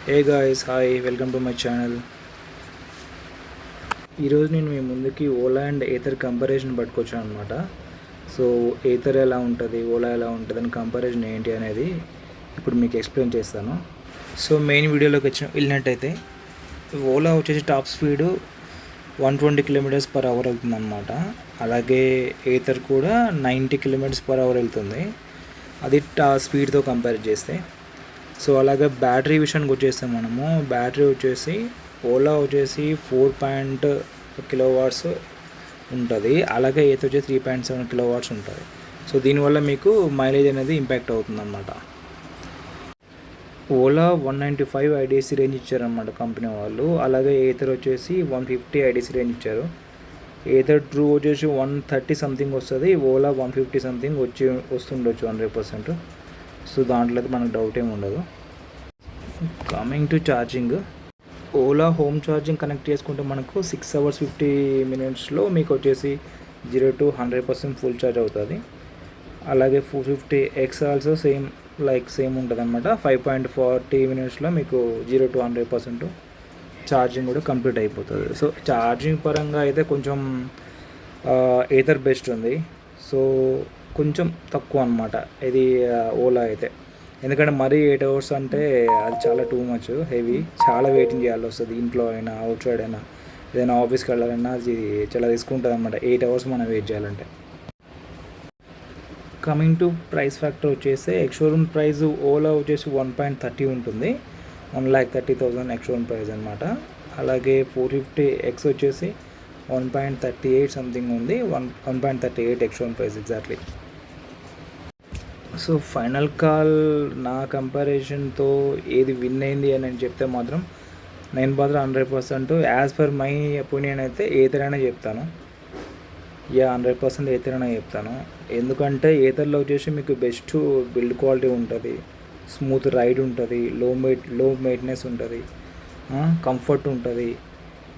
Hey guys, hi, welcome to my channel. ఈరోజు నేను మీ ముందుకి ఓలా అండ్ ఏథర్ కంపారిజన్ పట్టుకొచ్చాను అనమాట. సో ఏథర్ ఎలా ఉంటుంది, ఓలా ఎలా ఉంటుంది అని కంపారిజన్ ఏంటి అనేది ఇప్పుడు మీకు ఎక్స్ప్లెయిన్ చేస్తాను. సో మెయిన్ వీడియోలోకి వెళ్ళినట్టయితే ఓలా వచ్చేసి టాప్ స్పీడు 120 km/h వెళ్తుందన్నమాట. అలాగే ఏథర్ కూడా 90 km/h వెళ్తుంది, అది స్పీడ్తో కంపేర్ చేస్తే. సో అలాగే బ్యాటరీ విషయానికి వచ్చేస్తే మనము బ్యాటరీ వచ్చేసి ఓలా వచ్చేసి 4.0 kW ఉంటుంది, అలాగే ఏత్ వచ్చేసి 3.7 kW ఉంటుంది. సో దీనివల్ల మీకు మైలేజ్ అనేది ఇంపాక్ట్ అవుతుంది అన్నమాట. ఓలా 195 IDC రేంజ్ ఇచ్చారన్నమాట కంపెనీ వాళ్ళు, అలాగే ఏథర్ వచ్చేసి 150 IDC రేంజ్ ఇచ్చారు. ఏథర్ ట్రూ వచ్చేసి 130 సంథింగ్ వస్తుంది, ఓలా 150 సంథింగ్ వస్తుండొచ్చు 100%. సో దాంట్లో అయితే మనకు డౌట్ ఏమి ఉండదు. Coming to charging, Ola home charging connect చేసుకుంటే మనకు 6 hours 50 minutes మీకు వచ్చేసి 0 to 100% ఫుల్ ఛార్జ్ అవుతుంది. అలాగే 450X ఆల్సో సేమ్ ఉంటుంది అనమాట. 5.40 minutes మీకు 0 to 100% ఛార్జింగ్ కూడా కంప్లీట్ అయిపోతుంది. సో ఛార్జింగ్ పరంగా అయితే కొంచెం ఏథర్ బెస్ట్ ఉంది. సో కొంచెం తక్కువ అనమాట ఇది ఓలా అయితే, ఎందుకంటే మరీ 8 hours అంటే అది చాలా టూ మచ్ హెవీ, చాలా వెయిటింగ్ చేయాల్సి వస్తుంది. ఇంట్లో అయినా అవుట్ సైడ్ అయినా ఏదైనా ఆఫీస్కి వెళ్ళాలన్నా అది చాలా రిస్క్ ఉంటుంది అనమాట 8 hours మనం వెయిట్ చేయాలంటే. కమింగ్ టు ప్రైస్ ఫ్యాక్టర్ వచ్చేసి ఎక్స్-షోరూమ్ ప్రైస్ ఓలా వచ్చేసి 1.30 ఉంటుంది, 1,30,000 ఎక్స్-షోరూమ్ ప్రైస్ అనమాట. అలాగే 450X వచ్చేసి 1.38 సంథింగ్ ఉంది, 1.38 X-showroom price exactly. So final call నా కంపారిజన్తో ఏది విన్ అయింది అని చెప్తే మాత్రం నేను మాత్రం 100% యాజ్ పర్ మై ఒపీనియన్ అయితే ఏథర్ అనే చెప్తాను. 100% ఏథర్ అనే చెప్తాను. ఎందుకంటే ఏథర్లో వచ్చేసి మీకు బెస్ట్ బిల్డ్ క్వాలిటీ ఉంటుంది, స్మూత్ రైడ్ ఉంటుంది, లో మెయింటెనెన్స్ ఉంటుంది, కంఫర్ట్ ఉంటుంది,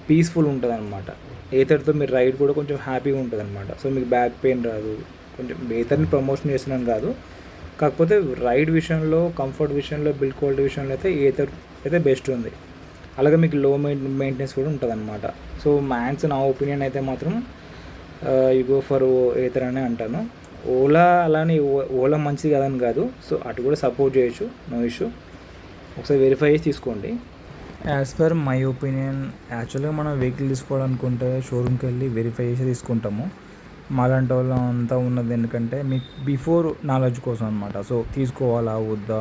పీస్ఫుల్ ఉంటుంది అనమాట. ఏథర్తో మీరు రైడ్ కూడా కొంచెం హ్యాపీగా ఉంటుంది అనమాట. సో మీకు బ్యాక్ పెయిన్ రాదు. కొంచెం ఏథర్ని ప్రమోషన్ చేస్తున్నాను కాదు, కాకపోతే రైడ్ విషయంలో, కంఫర్ట్ విషయంలో, బిల్డ్ క్వాలిటీ విషయంలో అయితే ఏథర్ అయితే బెస్ట్ ఉంది. అలాగే మీకు లో మెయింటెనెన్స్ కూడా ఉంటుంది అనమాట. సో మ్యాక్స్ నా ఒపీనియన్ అయితే మాత్రం యు గో ఫర్ ఏథర్ అనే అంటాను. ఓలా అలానే ఓలా మంచిది కాదని కాదు, సో అటు కూడా సపోర్ట్ చేయొచ్చు, నో ఇష్యూ. ఒకసారి వెరిఫై చేసి తీసుకోండి. యాజ్ పర్ మై ఒపీనియన్, యాక్చువల్గా మనం వెహికల్ తీసుకోవాలనుకుంటే షోరూమ్కి వెళ్ళి వెరిఫై చేసి తీసుకుంటాము. మాలాంటి వాళ్ళు అంతా ఉన్నది ఎందుకంటే మీకు బిఫోర్ నాలెడ్జ్ కోసం అనమాట. సో తీసుకోవాలా వద్దా,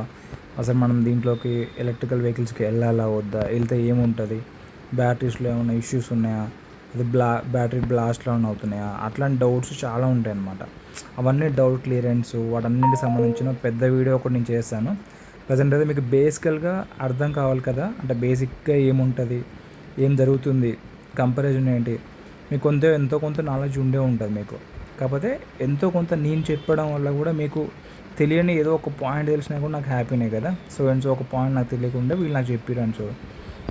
అసలు మనం దీంట్లోకి ఎలక్ట్రికల్ వెహికల్స్కి వెళ్ళాలా వద్దా, వెళ్తే ఏముంటుంది, బ్యాటరీస్లో ఏమైనా ఇష్యూస్ ఉన్నాయా, అది బ్యాటరీ బ్లాస్ట్లో ఏమైనా అవుతున్నాయా, అట్లాంటి డౌట్స్ చాలా ఉంటాయి అన్నమాట. అవన్నీ డౌట్ క్లియరెన్స్ వాటన్నింటికి సంబంధించిన పెద్ద వీడియో ఒకటి నేను చేస్తాను. ప్రజెంట్ అయితే మీకు బేసికల్గా అర్థం కావాలి కదా, అంటే బేసిక్గా ఏముంటుంది, ఏం జరుగుతుంది, కంపారిజన్ ఏంటి, మీకు ఎంతో కొంత నాలెడ్జ్ ఉండే ఉంటుంది మీకు. కాకపోతే ఎంతో కొంత నేను చెప్పడం వల్ల కూడా మీకు తెలియని ఏదో ఒక పాయింట్ తెలిసినా కూడా నాకు హ్యాపీనే కదా. సో ఒక పాయింట్ నాకు తెలియకుండా వీళ్ళు నాకు చెప్పిరని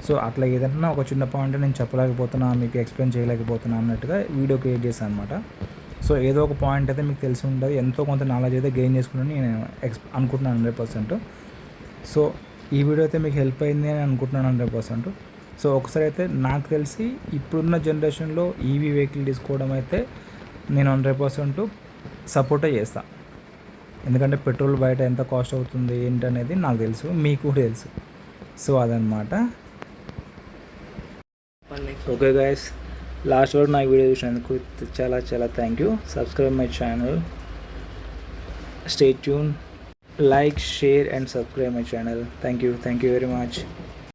సో అట్లా ఏదన్నా ఒక చిన్న పాయింట్ నేను చెప్పలేకపోతున్నా, మీకు ఎక్స్ప్లెయిన్ చేయలేకపోతున్నా అన్నట్టుగా వీడియో క్రియేట్ చేశాను అనమాట. సో ఏదో ఒక పాయింట్ అయితే మీకు తెలిసి ఉంటుంది, ఎంతో కొంత నాలెడ్జ్ అయితే గెయిన్ చేసుకుని నేను అనుకుంటున్నాను 100%. సో ఈ వీడియో అయితే మీకు హెల్ప్ అయింది అని అనుకుంటున్నాను 100%. సో ఒకసారి అయితే నాకు తెలిసి ఇప్పుడున్న జనరేషన్లో ఈవీ వెహికల్ తీసుకోవడం అయితే నేను 100% సపోర్టే చేస్తాను. ఎందుకంటే పెట్రోల్ బయట ఎంత కాస్ట్ అవుతుంది ఏంటనేది నాకు తెలుసు, మీకు కూడా తెలుసు. సో అదనమాట. ఓకే గైస్, లాస్ట్ వరకు నాకు వీడియో చూసినందుకు చాలా చాలా thank you. Subscribe my channel, stay tune, like, share and subscribe my channel. Thank you very much.